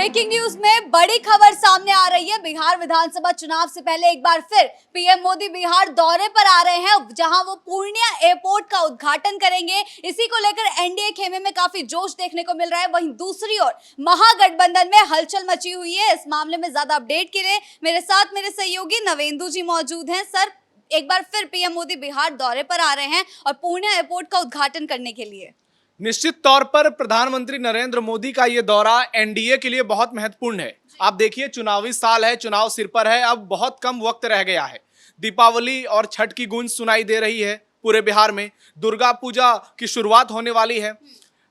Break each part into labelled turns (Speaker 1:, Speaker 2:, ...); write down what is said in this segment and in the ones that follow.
Speaker 1: Breaking news में बड़ी खबर सामने आ रही है। बिहार विधानसभा चुनाव से पहले एक बार फिर पीएम मोदी बिहार दौरे पर आ रहे हैं, जहां वो पूर्णिया एयरपोर्ट का उद्घाटन करेंगे। इसी को लेकर एनडीए खेमे में काफी जोश देखने को मिल रहा है। वहीं दूसरी ओर महागठबंधन में हलचल मची हुई है। इस मामले में ज्यादा अपडेट के लिए मेरे साथ मेरे सहयोगी नवेंदु जी मौजूद हैं। सर, एक बार फिर पीएम मोदी बिहार दौरे पर आ रहे हैं और पूर्णिया एयरपोर्ट का उद्घाटन करने के लिए।
Speaker 2: निश्चित तौर पर प्रधानमंत्री नरेंद्र मोदी का ये दौरा एनडीए के लिए बहुत महत्वपूर्ण है। आप देखिए, चुनावी साल है, चुनाव सिर पर है, अब बहुत कम वक्त रह गया है। दीपावली और छठ की गूंज सुनाई दे रही है पूरे बिहार में। दुर्गा पूजा की शुरुआत होने वाली है।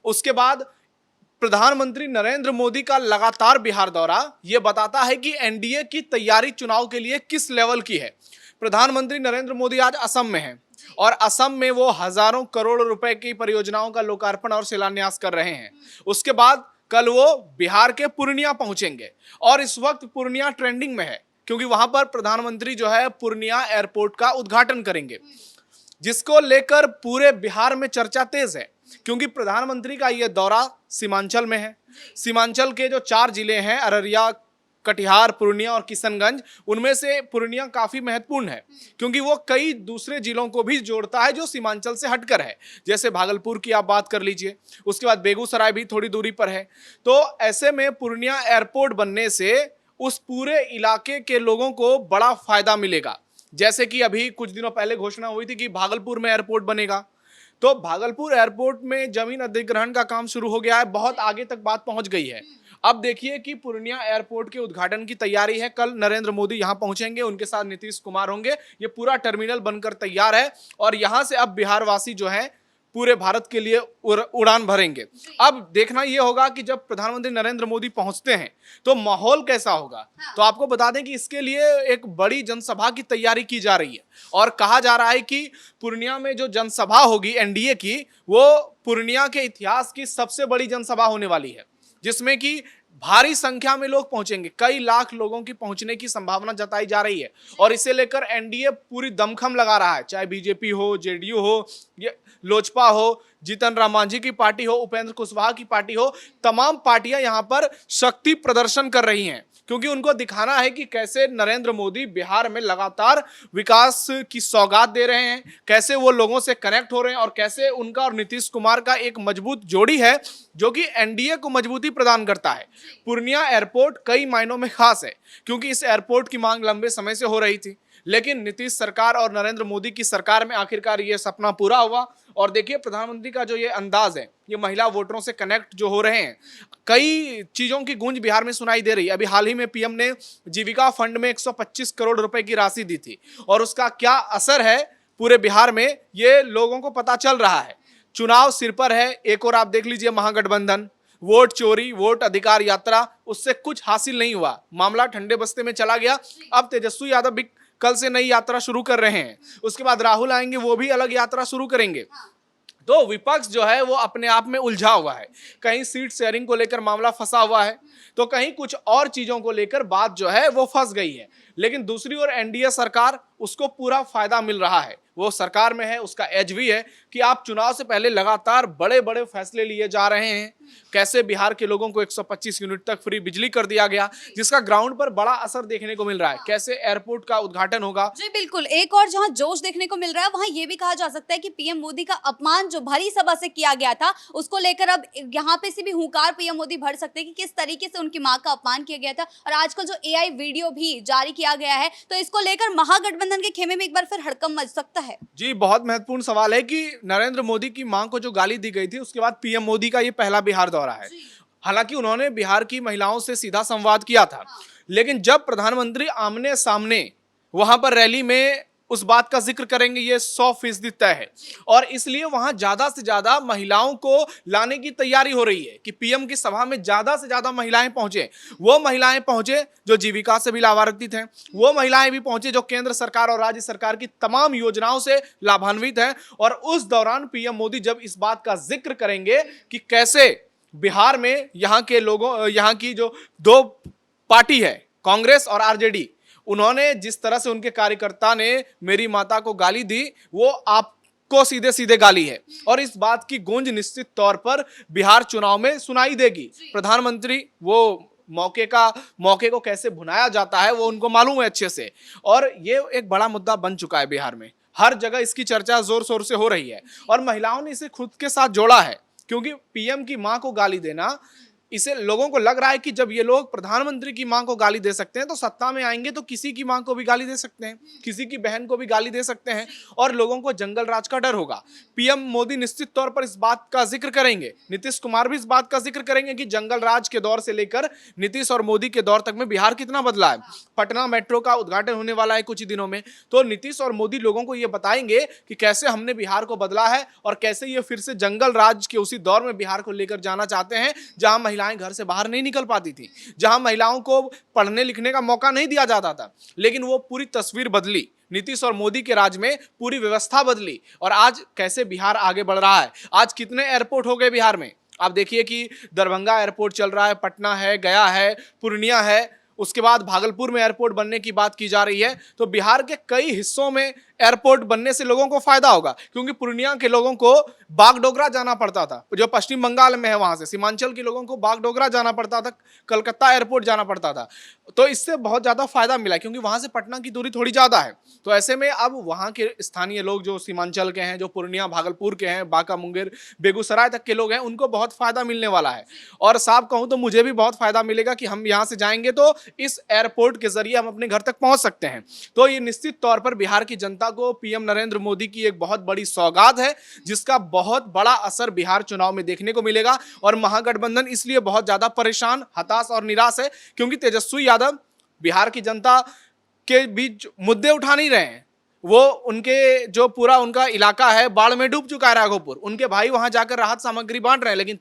Speaker 2: उसके बाद प्रधानमंत्री नरेंद्र मोदी का लगातार बिहार दौरा ये बताता है कि एनडीए की तैयारी चुनाव के लिए किस लेवल की है। प्रधानमंत्री नरेंद्र मोदी आज असम में हैं और असम में वो हजारों करोड़ रुपए की परियोजनाओं का लोकार्पण और शिलान्यास कर रहे हैं। उसके बाद कल वो बिहार के पूर्णिया पहुंचेंगे और इस वक्त पूर्णिया ट्रेंडिंग में है, क्योंकि वहां पर प्रधानमंत्री जो है पूर्णिया एयरपोर्ट का उद्घाटन करेंगे, जिसको लेकर पूरे बिहार में चर्चा तेज है। क्योंकि प्रधानमंत्री का यह दौरा सीमांचल में है। सीमांचल के जो 4 जिले हैं, अररिया, कटिहार, पूर्णिया और किशनगंज, उनमें से पूर्णिया काफी महत्वपूर्ण है, क्योंकि वो कई दूसरे जिलों को भी जोड़ता है जो सीमांचल से हटकर है। जैसे भागलपुर की आप बात कर लीजिए, उसके बाद बेगूसराय भी थोड़ी दूरी पर है। तो ऐसे में पूर्णिया एयरपोर्ट बनने से उस पूरे इलाके के लोगों को बड़ा फायदा मिलेगा। जैसे कि अभी कुछ दिनों पहले घोषणा हुई थी कि भागलपुर में एयरपोर्ट बनेगा, तो भागलपुर एयरपोर्ट में जमीन अधिग्रहण का काम शुरू हो गया है, बहुत आगे तक बात पहुंच गई है। अब देखिए कि पूर्णिया एयरपोर्ट के उद्घाटन की तैयारी है। कल नरेंद्र मोदी यहां पहुंचेंगे, उनके साथ नीतीश कुमार होंगे। ये पूरा टर्मिनल बनकर तैयार है और यहां से अब बिहार वासी जो है पूरे भारत के लिए उड़ान भरेंगे। अब देखना यह होगा कि जब प्रधानमंत्री नरेंद्र मोदी पहुंचते हैं तो माहौल कैसा होगा। तो आपको बता दें कि इसके लिए एक बड़ी जनसभा की तैयारी की जा रही है और कहा जा रहा है कि पूर्णिया में जो जनसभा होगी एनडीए की, वो पूर्णिया के इतिहास की सबसे बड़ी जनसभा होने वाली है, जिसमें कि भारी संख्या में लोग पहुंचेंगे। कई लाख लोगों की पहुंचने की संभावना जताई जा रही है और इसे लेकर एनडीए पूरी दमखम लगा रहा है। चाहे बीजेपी हो, जेडीयू हो, ये लोजपा हो, जीतन राम मांझी की पार्टी हो, उपेंद्र कुशवाहा की पार्टी हो, तमाम पार्टियां यहां पर शक्ति प्रदर्शन कर रही हैं, क्योंकि उनको दिखाना है कि कैसे नरेंद्र मोदी बिहार में लगातार विकास की सौगात दे रहे हैं, कैसे वो लोगों से कनेक्ट हो रहे हैं और कैसे उनका और नीतीश कुमार का एक मजबूत जोड़ी है जो कि एनडीए को मजबूती प्रदान करता है। पूर्णिया एयरपोर्ट कई मायनों में खास है, क्योंकि इस एयरपोर्ट की मांग लंबे समय से हो रही थी, लेकिन नीतीश सरकार और नरेंद्र मोदी की सरकार में आखिरकार ये सपना पूरा हुआ। और देखिए, प्रधानमंत्री का जो ये अंदाज है, ये महिला वोटरों से कनेक्ट जो हो रहे हैं, कई चीजों की गूंज बिहार में सुनाई दे रही है। अभी हाल ही में पीएम ने जीविका फंड में 125 करोड़ रुपए की राशि दी थी और उसका क्या असर है पूरे बिहार में, ये लोगों को पता चल रहा है। चुनाव सिर पर है। एक और आप देख लीजिए महागठबंधन, वोट चोरी, वोट अधिकार यात्रा, उससे कुछ हासिल नहीं हुआ, मामला ठंडे बस्ते में चला गया। अब तेजस्वी यादव भी कल से नई यात्रा शुरू कर रहे हैं। उसके बाद राहुल आएंगे, वो भी अलग यात्रा शुरू करेंगे। तो विपक्ष जो है वो अपने आप में उलझा हुआ है। कहीं सीट शेयरिंग को लेकर मामला फंसा हुआ है, तो कहीं कुछ और चीजों को लेकर बात जो है वो फंस गई है। लेकिन दूसरी ओर एनडीए सरकार, उसको पूरा फायदा मिल रहा है। वो सरकार में है, उसका एज भी है कि आप चुनाव से पहले लगातार बड़े बड़े फैसले लिए जा रहे हैं। कैसे बिहार के लोगों को 125 यूनिट तक फ्री बिजली कर दिया गया, जिसका ग्राउंड पर बड़ा असर देखने को मिल रहा है। कैसे एयरपोर्ट का उद्घाटन होगा।
Speaker 1: जी बिल्कुल। एक और जहां जोश देखने को मिल रहा है, वहां ये भी कहा जा सकता है कि पीएम मोदी का अपमान जो भरी सभा से किया गया था, उसको लेकर अब यहाँ पे से भी हुंकार पीएम मोदी भर सकते हैं कि किस तरीके से उनकी मां का अपमान किया गया था। और आजकल जो एआई वीडियो भी जारी किया गया है, तो इसको लेकर महागठबंधन के खेमे में एक बार फिर हड़कंप मच सकता है।
Speaker 2: जी, बहुत महत्वपूर्ण सवाल है कि नरेंद्र मोदी की मां को जो गाली दी गई थी, उसके बाद पीएम मोदी का ये पहला बिहार दौरा है। हालांकि उन्होंने बिहार की महिलाओं से सीधा संवाद किया था, लेकिन जब प्रधानमंत्री आमने सामने वहां पर रैली में उस बात का जिक्र करेंगे, ये 100% तय है। और इसलिए वहां ज्यादा से ज्यादा महिलाओं को लाने की तैयारी हो रही है कि पीएम की सभा में ज्यादा से ज्यादा महिलाएं पहुंचे। वो महिलाएं पहुंचे जो जीविका से भी लाभान्वित हैं, वो महिलाएं भी पहुंचे जो केंद्र सरकार और राज्य सरकार की तमाम योजनाओं से लाभान्वित हैं। और उस दौरान पीएम मोदी जब इस बात का जिक्र करेंगे कि कैसे बिहार में यहाँ के लोगों, यहाँ की जो 2 पार्टी है, कांग्रेस और आरजेडी, उन्होंने जिस तरह से उनके कार्यकर्ता ने मेरी माता को गाली दी, वो आपको सीधे सीधे गाली है। और इस बात की गूंज निश्चित तौर पर बिहार चुनाव में सुनाई देगी। प्रधानमंत्री वो मौके को कैसे भुनाया जाता है वो उनको मालूम है अच्छे से। और ये एक बड़ा मुद्दा बन चुका है बिहार में, हर जगह इसकी चर्चा जोर शोर से हो रही है और महिलाओं ने इसे खुद के साथ जोड़ा है, क्योंकि पीएम की मां को गाली देना, इसे लोगों को लग रहा है कि जब ये लोग प्रधानमंत्री की मां को गाली दे सकते हैं तो सत्ता में आएंगे तो किसी की मां को भी गाली दे सकते हैं, किसी की बहन को भी गाली दे सकते हैं और लोगों को जंगल राज का डर होगा। पीएम मोदी निश्चित तौर पर इस बात का जिक्र करेंगे, नीतीश कुमार भी इस बात का जिक्र करेंगे कि जंगल राज के दौर से लेकर नीतीश और मोदी के दौर तक में बिहार कितना बदला है। पटना मेट्रो का उद्घाटन होने वाला है कुछ ही दिनों में, तो नीतीश और मोदी लोगों को यह बताएंगे कि कैसे हमने बिहार को बदला है और कैसे ये फिर से जंगल राज के उसी दौर में बिहार को लेकर जाना चाहते हैं जहां महिलाएं घर से बाहर नहीं निकल पाती थी, जहां महिलाओं को पढ़ने लिखने का मौका नहीं दिया जाता था, लेकिन वो पूरी तस्वीर बदली। नीतीश और मोदी के राज में पूरी व्यवस्था बदली और आज कैसे बिहार आगे बढ़ रहा है। आज कितने एयरपोर्ट हो गए बिहार में, आप देखिए कि दरभंगा एयरपोर्ट चल रहा है, पटना है, गया है, पूर्णिया है, उसके बाद भागलपुर में एयरपोर्ट बनने की बात की जा रही है। तो बिहार के कई हिस्सों में एयरपोर्ट बनने से लोगों को फायदा होगा, क्योंकि पूर्णिया के लोगों को बागडोगरा जाना पड़ता था, जो पश्चिम बंगाल में है, वहां से सीमांचल के लोगों को बागडोगरा जाना पड़ता था, कलकत्ता एयरपोर्ट जाना पड़ता था। तो इससे बहुत ज्यादा फायदा मिला, क्योंकि वहां से पटना की दूरी थोड़ी ज्यादा है। तो ऐसे में अब वहां के स्थानीय लोग जो सीमांचल के हैं, जो पूर्णिया भागलपुर के हैं, बांका मुंगेर बेगूसराय तक के लोग हैं, उनको बहुत फायदा मिलने वाला है। और साफ कहूं तो मुझे भी बहुत फायदा मिलेगा कि हम यहाँ से जाएंगे तो इस एयरपोर्ट के जरिए हम अपने घर तक पहुंच सकते हैं। तो ये निश्चित तौर पर बिहार की जनता को पीएम नरेंद्र मोदी की एक बहुत बड़ी सौगात है, जिसका बहुत बड़ा असर बिहार चुनाव में देखने को मिलेगा। और महागठबंधन इसलिए बहुत ज्यादा परेशान, हताश और निराश है, क्योंकि तेजस्वी यादव बिहार की जनता के बीच मुद्दे उठा नहीं रहे हैं। वो उनके जो पूरा उनका इलाका है बाढ़ में डूब चुका है, राघोपुर, उनके भाई वहां जाकर राहत सामग्री बांट रहे हैं, लेकिन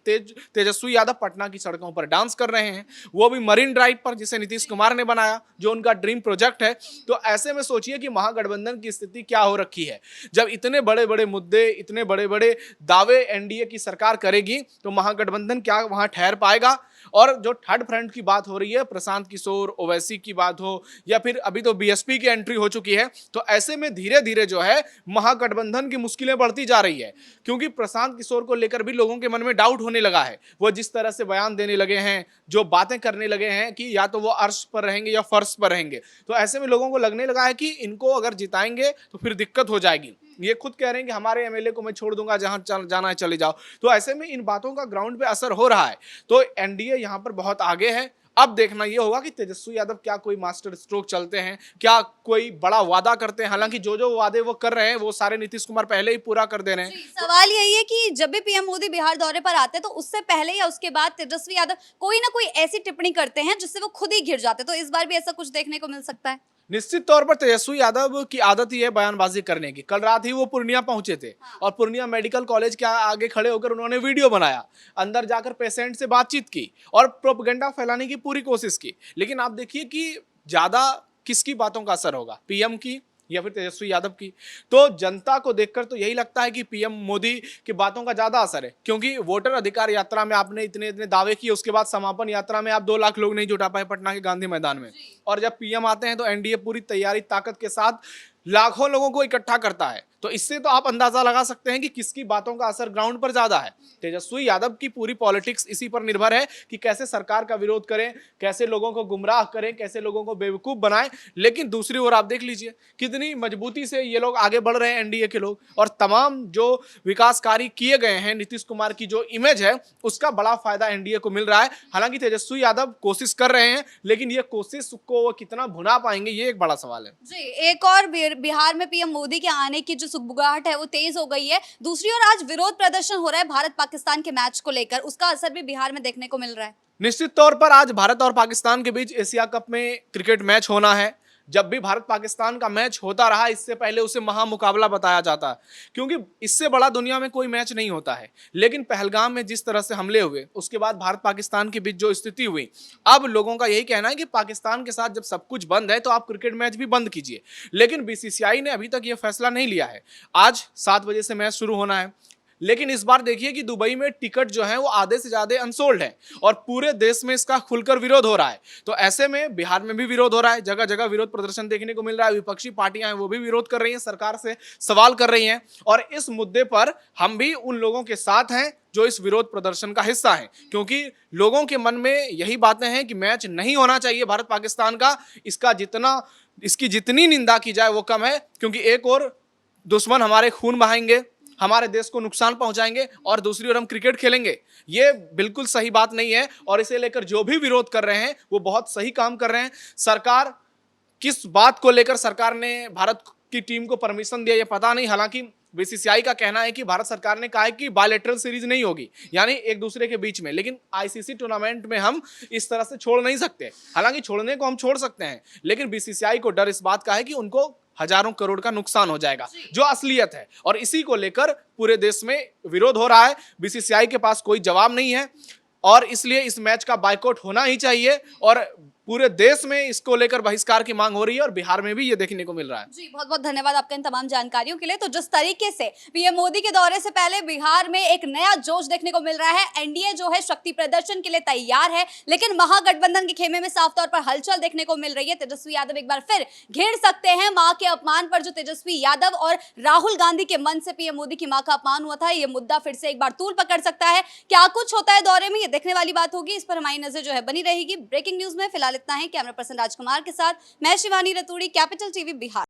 Speaker 2: तेजस्वी यादव पटना की सड़कों पर डांस कर रहे हैं, वो भी मरीन ड्राइव पर, जिसे नीतीश कुमार ने बनाया, जो उनका ड्रीम प्रोजेक्ट है। तो ऐसे में सोचिए कि महागठबंधन की स्थिति क्या हो रखी है। जब इतने बड़े बड़े मुद्दे, इतने बड़े बड़े दावे एनडीए की सरकार करेगी तो महागठबंधन क्या वहां ठहर पाएगा। और जो थर्ड फ्रंट की बात हो रही है, प्रशांत किशोर, ओवैसी की बात हो, या फिर अभी तो बीएसपी की एंट्री हो चुकी है, तो ऐसे में धीरे धीरे जो है महागठबंधन की मुश्किलें बढ़ती जा रही है, क्योंकि प्रशांत किशोर को लेकर भी लोगों के मन में डाउट होने लगा है। वो जिस तरह से बयान देने लगे हैं, जो बातें करने लगे हैं कि या तो वो अर्श पर रहेंगे या फर्श पर रहेंगे, तो ऐसे में लोगों को लगने लगा है कि इनको अगर जिताएंगे तो फिर दिक्कत हो जाएगी। ये खुद कह रहे हैं कि हमारे एमएलए को मैं छोड़ दूंगा, जहां जाना है चले जाओ। तो ऐसे में इन बातों का ग्राउंड पे असर हो रहा है। तो एनडीए यहां पर बहुत आगे है। अब देखना यह होगा कि तेजस्वी यादव क्या कोई मास्टर स्ट्रोक चलते हैं, क्या कोई बड़ा वादा करते हैं। हालांकि जो जो वादे वो कर रहे हैं वो सारे नीतीश कुमार पहले ही पूरा कर दे रहे हैं।
Speaker 1: सवाल यही है कि जब भी पीएम मोदी बिहार दौरे पर आते हैं तो उससे पहले या उसके बाद तेजस्वी यादव कोई ना कोई ऐसी टिप्पणी करते हैं जिससे वो खुद ही घिर जाते हैं। तो इस बार भी ऐसा कुछ देखने को मिल सकता है।
Speaker 2: निश्चित तौर पर तेजस्वी यादव की आदत ही है बयानबाजी करने की। कल रात ही वो पूर्णिया पहुंचे थे और पूर्णिया मेडिकल कॉलेज के आगे खड़े होकर उन्होंने वीडियो बनाया, अंदर जाकर पेशेंट से बातचीत की और प्रोपेगेंडा फैलाने की पूरी कोशिश की। लेकिन आप देखिए कि ज्यादा किसकी बातों का असर होगा, पीएम की या फिर तेजस्वी यादव की। तो जनता को देखकर तो यही लगता है कि पीएम मोदी की बातों का ज्यादा असर है, क्योंकि वोटर अधिकार यात्रा में आपने इतने इतने दावे किए, उसके बाद समापन यात्रा में आप 2 लाख लोग नहीं जुटा पाए पटना के गांधी मैदान में। और जब पीएम आते हैं तो एनडीए पूरी तैयारी ताकत के साथ लाखों लोगों को इकट्ठा करता है। तो इससे तो आप अंदाजा लगा सकते हैं कि किसकी बातों का असर ग्राउंड पर ज्यादा है। तेजस्वी यादव की पूरी पॉलिटिक्स इसी पर निर्भर है कि कैसे सरकार का विरोध करें, कैसे लोगों को गुमराह करें, कैसे लोगों को बेवकूफ बनाएं। लेकिन दूसरी ओर आप देख लीजिए कितनी मजबूती से ये लोग आगे बढ़ रहे हैं, एनडीए के लोग, और तमाम जो विकास कार्य किए गए हैं, नीतीश कुमार की जो इमेज है उसका बड़ा फायदा एनडीए को मिल रहा है। हालांकि तेजस्वी यादव कोशिश कर रहे हैं, लेकिन ये कोशिश को वो कितना भुना पाएंगे ये एक बड़ा सवाल है।
Speaker 1: जी, एक और बिहार में पीएम मोदी के आने की जो सुगबुगाहट है वो तेज हो गई है। दूसरी ओर आज विरोध प्रदर्शन हो रहा है भारत पाकिस्तान के मैच को लेकर, उसका असर भी बिहार में देखने को मिल रहा है।
Speaker 2: निश्चित तौर पर आज भारत और पाकिस्तान के बीच एशिया कप में क्रिकेट मैच होना है। जब भी भारत पाकिस्तान का मैच होता रहा, इससे पहले उसे महामुकाबला बताया जाता, क्योंकि इससे बड़ा दुनिया में कोई मैच नहीं होता है। लेकिन पहलगाम में जिस तरह से हमले हुए, उसके बाद भारत पाकिस्तान के बीच जो स्थिति हुई, अब लोगों का यही कहना है कि पाकिस्तान के साथ जब सब कुछ बंद है तो आप क्रिकेट मैच भी बंद कीजिए। लेकिन बीसीसीआई ने अभी तक यह फैसला नहीं लिया है। आज 7 बजे से मैच शुरू होना है। लेकिन इस बार देखिए कि दुबई में टिकट जो है वो आधे से ज्यादा अनसोल्ड है और पूरे देश में इसका खुलकर विरोध हो रहा है। तो ऐसे में बिहार में भी विरोध हो रहा है, जगह जगह विरोध प्रदर्शन देखने को मिल रहा है। विपक्षी पार्टियां हैं वो भी विरोध कर रही हैं, सरकार से सवाल कर रही हैं और इस मुद्दे पर हम भी उन लोगों के साथ हैं जो इस विरोध प्रदर्शन का हिस्सा हैं, क्योंकि लोगों के मन में यही बातें हैं कि मैच नहीं होना चाहिए भारत पाकिस्तान का। इसकी जितनी निंदा की जाए वो कम है, क्योंकि एक और दुश्मन हमारे खून बहाएंगे, हमारे देश को नुकसान पहुंचाएंगे और दूसरी ओर हम क्रिकेट खेलेंगे। ये बिल्कुल सही बात नहीं है और इसे लेकर जो भी विरोध कर रहे हैं वो बहुत सही काम कर रहे हैं। सरकार किस बात को लेकर सरकार ने भारत की टीम को परमिशन दिया ये पता नहीं। हालांकि बीसीसीआई का कहना है कि भारत सरकार ने कहा है कि बायलैटरल सीरीज नहीं होगी, यानी एक दूसरे के बीच में, लेकिन आईसीसी टूर्नामेंट में हम इस तरह से छोड़ नहीं सकते। हालांकि छोड़ने को हम छोड़ सकते हैं, लेकिन बीसीसीआई को डर इस बात का है कि उनको हजारों करोड़ का नुकसान हो जाएगा, जो असलियत है। और इसी को लेकर पूरे देश में विरोध हो रहा है। बीसीसीआई के पास कोई जवाब नहीं है और इसलिए इस मैच का बायकॉट होना ही चाहिए और पूरे देश में इसको लेकर बहिष्कार की मांग हो रही है और बिहार में भी ये देखने को मिल रहा है।
Speaker 1: जी, बहुत बहुत धन्यवाद आपका इन तमाम जानकारियों के लिए। तो जिस तरीके से पीएम मोदी के दौरे से पहले बिहार में एक नया जोश देखने को मिल रहा है, एनडीए जो है शक्ति प्रदर्शन के लिए तैयार है, लेकिन महागठबंधन के खेमे में साफ तौर पर हलचल देखने को मिल रही है। तेजस्वी यादव एक बार फिर घेर सकते हैं मां के अपमान पर। जो तेजस्वी यादव और राहुल गांधी के मन से पीएम मोदी की मां का अपमान हुआ था, ये मुद्दा फिर से एक बार तूल पकड़ सकता है। क्या कुछ होता है दौरे में, ये देखने वाली बात होगी। इस पर हमारी नजर जो है बनी रहेगी। ब्रेकिंग न्यूज में फिलहाल इतना है। कैमरा पर्सन राजकुमार के साथ मैं शिवानी रतूड़ी, कैपिटल टीवी बिहार।